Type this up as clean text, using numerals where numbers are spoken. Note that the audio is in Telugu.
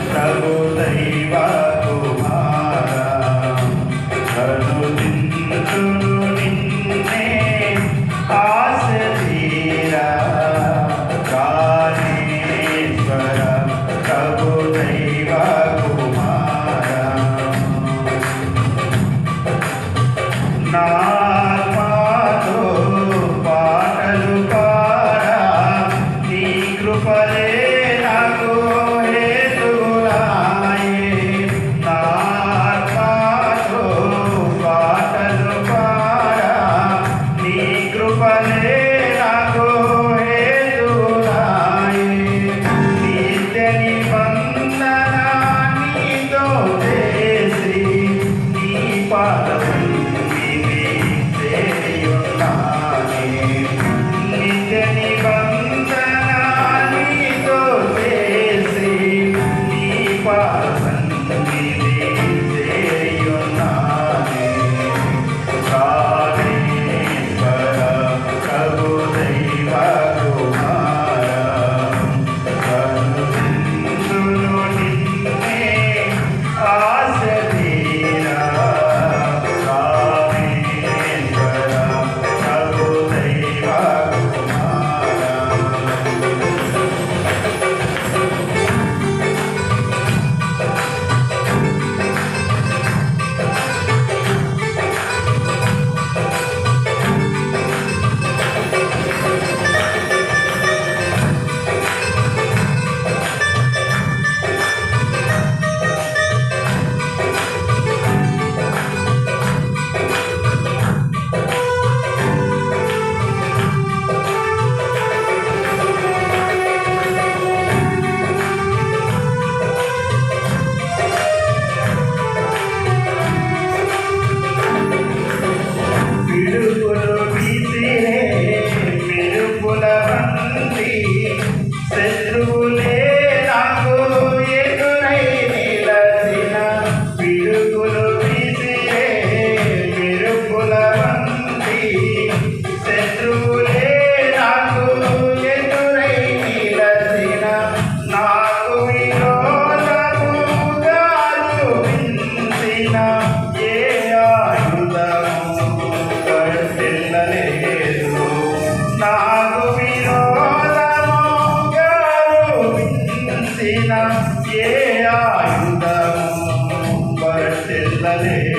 ప్రభు దైవ కుమారా కరుణించును నిన్నే ఆశ తీరా ప్రాణేశ్వర ప్రభు దైవ కుమారా నా ఆత్మతో పాటలు పాడా నీ కృపలే నాకు హేతువులాయే నా ఆత్మతో పాటలు పాడా నీ కృపలే నాకు హేతువులాయే నిత్య నిబంధన నీతో చేసి నీ పాదము నిత్య నిబంధన నీతో చేసి నీ పాదసన్నిధి చేయున్నానే ప్రాణేశ్వర ప్రభు దైవ కుమారా కరుణించును నిన్నే ఆశ తీరా శత్రువులే నాకు ఎదురై నిలచిన పిడుగులు విసిరే మెరుపుల వంటి శత్రువులే నాకు ఎదురై నిలచిన నాకు విరోధముగా చూపించిన ఏ ఆయుధము వర్తిల్లలేదు నాకు ఏ ఆయుధము వర్తిల్లలేదు